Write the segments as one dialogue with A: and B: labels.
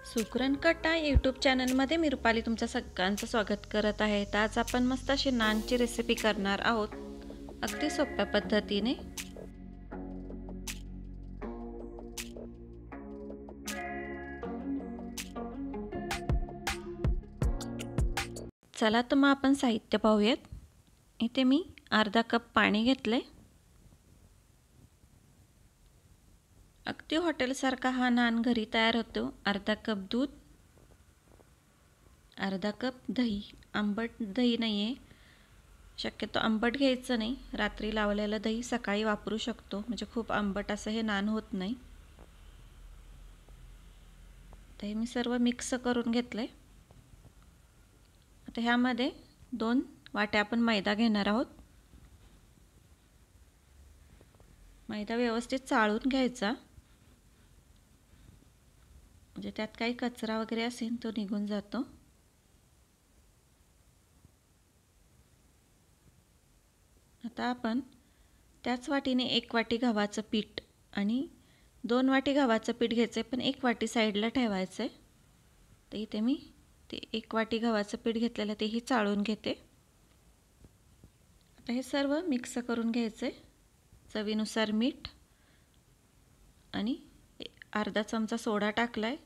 A: सुकरण कट्टा यूट्यूब चॅनलमध्ये मी रुपाली तुमच्या सगळ्यांचं स्वागत करत आहे. तर आज आपण मस्त अशी नानची रेसिपी करणार आहोत, अगदी सोप्या पद्धतीने. चला तर मग आपण साहित्य पाहूयात. इथे मी अर्धा कप पाणी घेतले. अगदी हॉटेलसारखा हा नान घरी तयार होतो. अर्धा कप दूध, अर्धा कप दही. आंबट दही नाही आहे, शक्यतो आंबट घ्यायचं नाही. रात्री लावलेलं दही सकाळी वापरू शकतो, म्हणजे खूप आंबट असं हे नान होत नाही. तर हे मी सर्व मिक्स करून घेतले. आता ह्यामध्ये 2 वाट्या आपण मैदा घेणार आहोत. मैदा व्यवस्थित चाळून घ्यायचा, म्हणजे त्यात काही कचरा वगैरे असेल तो निघून जातो. आता आपण त्याच वाटीने 1 वाटी गव्हाचं पीठ आणि 2 वाटी गव्हाचं पीठ घ्यायचं आहे, पण 1 वाटी साईडला ठेवायचं आहे. तर इथे मी ते 1 वाटी गव्हाचं पीठ घेतलेलं तेही चाळून घेते. आता हे सर्व मिक्स करून घ्यायचं आहे. चवीनुसार मीठ आणि अर्धा चमचा सोडा टाकला आहे.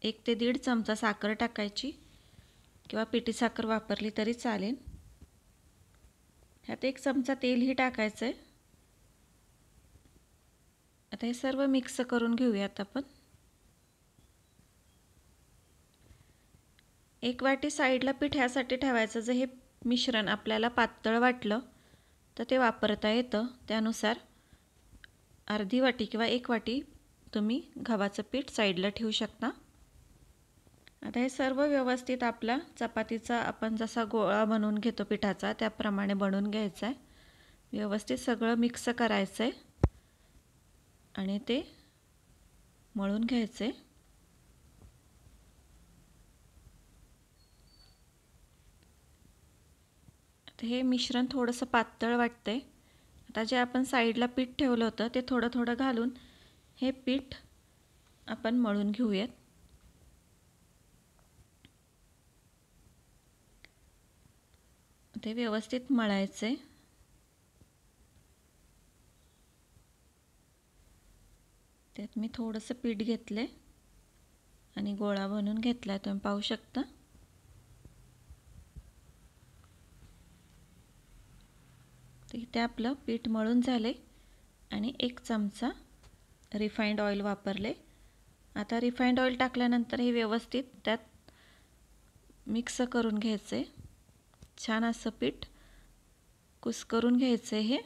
A: 1 ते 1.5 चमचा साखर टाकायची, किंवा पिठी साखर वापरली तरी चालेल. ह्यात 1 चमचा तेलही टाकायचं आहे. आता हे सर्व मिक्स करून घेऊयात आपण. 1 वाटी साईडला पीठ ह्यासाठी ठेवायचं, जर हे मिश्रण आपल्याला पातळ वाटलं तर ते वापरता येतं. त्यानुसार अर्धी वाटी किंवा 1 वाटी तुम्ही गव्हाचं पीठ साईडला ठेवू शकता. आता हे सर्व व्यवस्थित आपला चपातीचा आपण जसा गोळा बनवून घेतो पिठाचा, त्याप्रमाणे बनवून घ्यायचा आहे. व्यवस्थित सगळं मिक्स करायचं आहे आणि ते मळून घ्यायचं आहे. आता हे मिश्रण थोडंसं पातळ वाटतंय. आता जे आपण साईडला पीठ ठेवलं होतं ते थोडं थोडं घालून हे पीठ आपण मळून घेऊयात. ते व्यवस्थित मळायचे. त्यात मी थोडंसं पीठ घेतले आणि गोळा बनवून घेतला, तुम्ही पाहू शकता. तर इथे आपलं पीठ मळून झाले आणि 1 चमचा रिफाइंड ऑइल वापरले. आता रिफाइंड ऑइल टाकल्यानंतर हे व्यवस्थित त्यात मिक्स करून घ्यायचे. छान असं पीठ कुस्करून घ्यायचे. हे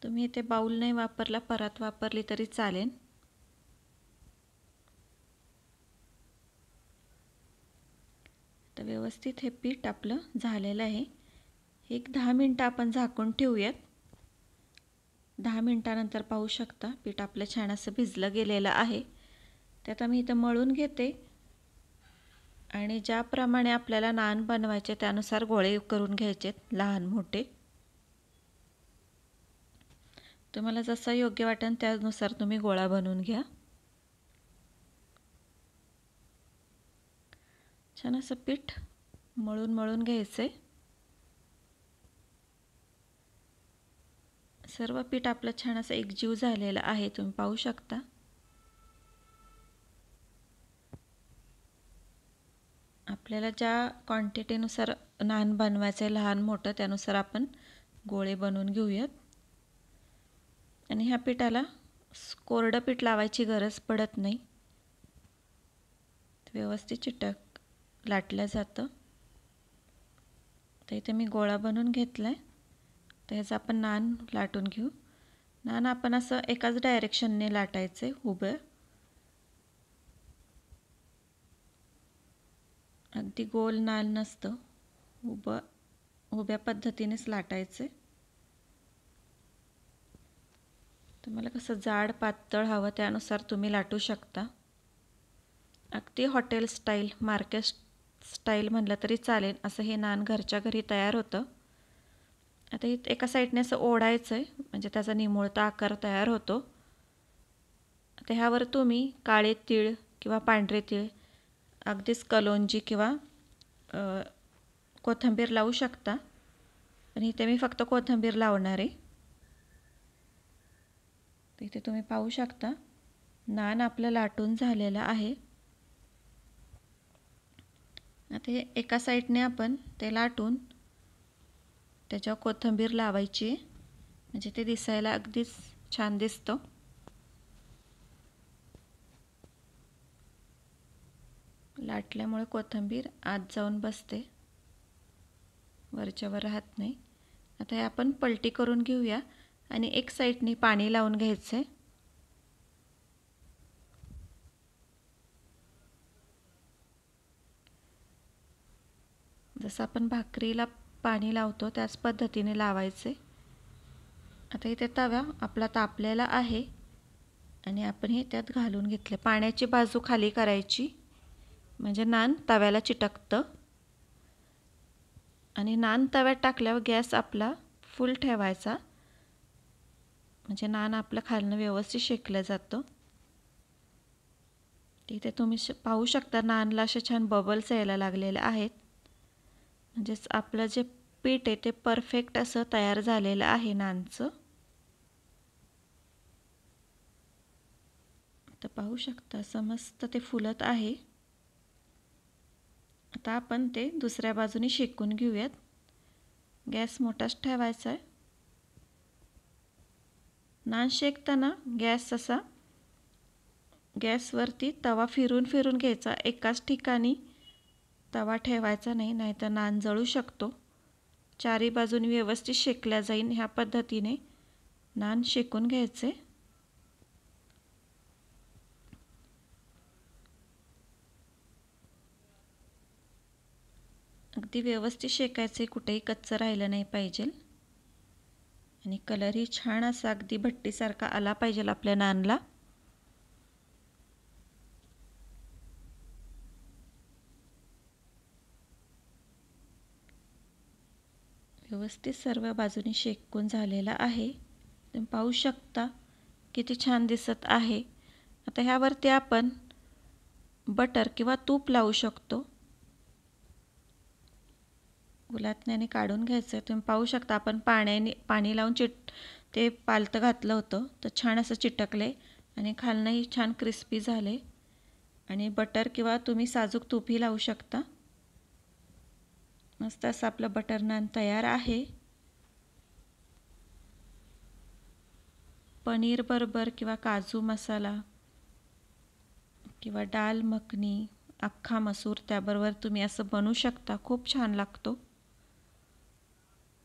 A: तुम्ही इथे बाउल नाही वापरला, परात वापरली तरी चालेल. तर व्यवस्थित हे पीठ आपलं झालेलं आहे. 10 मिनटं आपण झाकून ठेवूयात. 10 मिनटानंतर पाहू शकता पीठ आपलं छान असं भिजलं गेलेलं आहे. त्यात आम्ही इथं मळून घेते आणि ज्याप्रमाणे आपल्याला नान बनवायचे त्यानुसार गोळे करून घ्यायचेत, लहान मोठे. तुम्हाला जसं योग्य वाटेल त्यानुसार तुम्ही गोळा बनवून घ्या. छान असं पीठ मळून घ्यायचे. सर्व पीठ आपलं छान असं एकजीव झालेलं आहे, तुम्ही पाहू शकता. आपल्याला ज्या क्वांटिटीनुसार नान बनवायचे लहान मोठं त्यानुसार आपण गोळे बनवून घेऊयात. आणि ह्या पिठाला कोरडं पीठ लावायची गरज पडत नाही, व्यवस्थित चिटक लाटलं जातं. तर इथे मी गोळा बनवून घेतला आहे. तर ह्याचं आपण नान लाटून घेऊ. नान आपण असं एकाच डायरेक्शनने लाटायचे, उभं. अगदी गोल नान नसतं, उभ्या पद्धतीनेच लाटायचे. तुम्हाला कसं जाड पातळ हवं त्यानुसार तुम्ही लाटू शकता. अगदी हॉटेल स्टाईल, मार्केट स्टाईल म्हणलं तरी चालेल असं हे नान घरच्या घरी तयार होतं. आता एका साईडने असं ओढायचं आहे, म्हणजे त्याचा निमुळता आकार तयार होतो. आता ह्यावर तुम्ही काळे तीळ किंवा पांढरे तीळ, अगदीच कलोंजी किंवा कोथिंबीर लावू शकता. पण इथे मी फक्त कोथिंबीर लावणार आहे. तर इथे तुम्ही पाहू शकता नान आपलं लाटून झालेलं आहे. आता हे एका साईडने आपण ते लाटून त्याच्यावर कोथिंबीर लावायची, म्हणजे ते दिसायला अगदीच छान दिसतं. लाटल्यामुळे कोथिंबीर आत जाऊन बसते, वरच्यावर राहत नाही. आता हे आपण पलटी करून घेऊया आणि एक साईडने पाणी लावून घ्यायचं आहे. जसं आपण भाकरीला पाणी लावतो त्याच पद्धतीने लावायचे. आता इथे तवा आपला तापलेला आहे आणि आपण हे त्यात घालून घेतले. पाण्याची बाजू खाली करायची, म्हणजे नान तव्याला चिटकतं. आणि नान तव्यात टाकल्यावर गॅस आपला फुल ठेवायचा, म्हणजे नान आपलं खालनं व्यवस्थित शेकलं जातं. तिथे तुम्ही पाहू शकता नानला असे छान बबल्स यायला लागलेले आहेत, म्हणजेच आपलं जे पीठ आहे ते परफेक्ट असं तयार झालेलं आहे नानचं. तर पाहू शकता असं मस्त ते फुलत आहे. आता आपण ते दुसऱ्या बाजूने शेकून घेऊयात. गॅस मोठाच ठेवायचा आहे. नान शेकताना गॅसवरती तवा फिरून फिरून घ्यायचा. एकाच ठिकाणी तवा ठेवायचा नाही, नाहीतर नान जळू शकतो. चारी बाजूनी व्यवस्थित शेकल्या जाईल ह्या पद्धतीने नान शेकून घ्यायचे. अगदी व्यवस्थित शेकायचे, कुठेही कच्चं राहिलं नाही पाहिजे. आणि कलरही छान असा अगदी भट्टीसारखा आला पाहिजे आपल्या नानला. व्यवस्थित सर्व बाजूनी शेकून झालेला आहे. तुम्ही पाहू शकता किती छान दिसत आहे. आता ह्यावरती आपण बटर किंवा तूप लावू शकतो. गुलाटण्याने काढून घ्यायचं. तुम्ही पाहू शकता आपण पाणी लावून ते पालतं घातलं होतं, तर छान असं चिटकले आणि खालनंही छान क्रिस्पी झाले. आणि बटर किंवा तुम्ही साजूक तूपही लावू शकता. मस्त असं आपलं बटर नान तयार आहे. पनीर बरोबर किंवा काजू मसाला किंवा दाल मखनी, अख्खा मसूर त्याबरोबर तुम्ही असं बनवू शकता. खूप छान लागतो.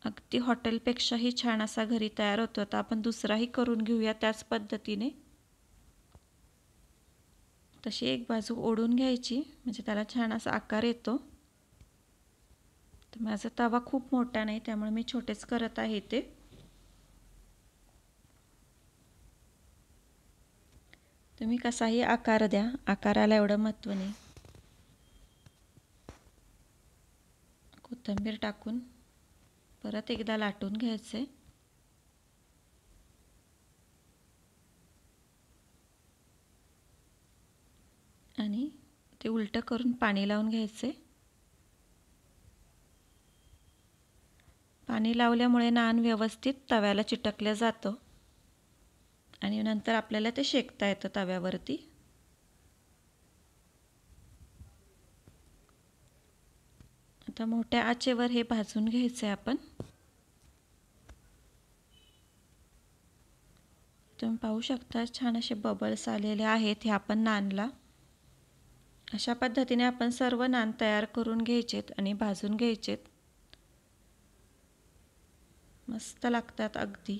A: अगदी हॉटेलपेक्षाही छान असा घरी तयार होतो. तर आपण दुसराही करून घेऊया त्याच पद्धतीने. तशी एक बाजू ओढून घ्यायची, म्हणजे त्याला छान असा आकार येतो. तर माझा तवा खूप मोठा नाही, त्यामुळे मी छोटेच करत आहे ते. तुम्ही कसाही आकार द्या, आकाराला एवढं महत्त्व नाही. कोथिंबीर टाकून परत एकदा लाटून घ्यायचे. आणि ते उलटं करून पाणी लावून घ्यायचे. पाणी लावल्यामुळे नान व्यवस्थित तव्याला चिटकलं जातं आणि नंतर आपल्याला ते शेकता येतं तव्यावरती. आता मोठ्या आचेवर हे भाजून घ्यायचे आपण. तुम्ही पाहू शकता छान असे बबल्स आलेले आहेत. हे आपण नानला अशा पद्धतीने आपण सर्व नान तयार करून घ्यायचेत आणि भाजून घ्यायचेत. मस्त लागतात अगदी.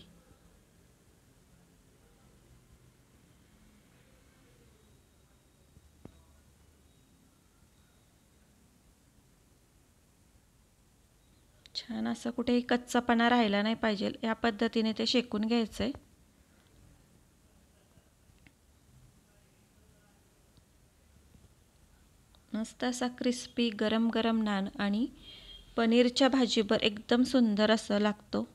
A: छान असं कुठेही कच्चापणा राहिला नाही पाहिजे, या पद्धतीने ते शेकून घ्यायचंय. मस्त असा क्रिस्पी गरम गरम नान आणि पनीरच्या भाजीवर एकदम सुंदर असं लागतो.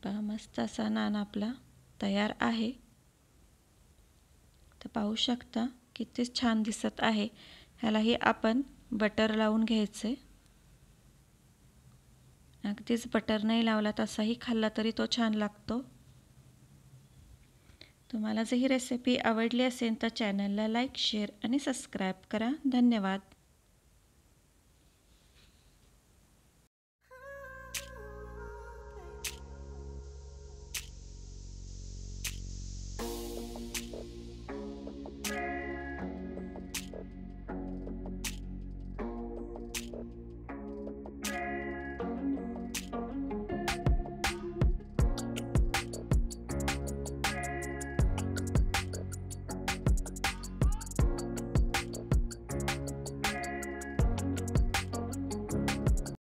A: पहा मस्त असा नान आपला तयार आहे. तर पाहू शकता किती छान दिसत आहे. ह्यालाही आपण बटर लावून घ्यायचे. अगदीच बटर नाही लावला तसाही खाल्ला तरी तो छान लागतो. तुम्हाला जर ही रेसिपी आवडली असेल तर चॅनलला लाईक, शेअर आणि सबस्क्राईब करा. धन्यवाद.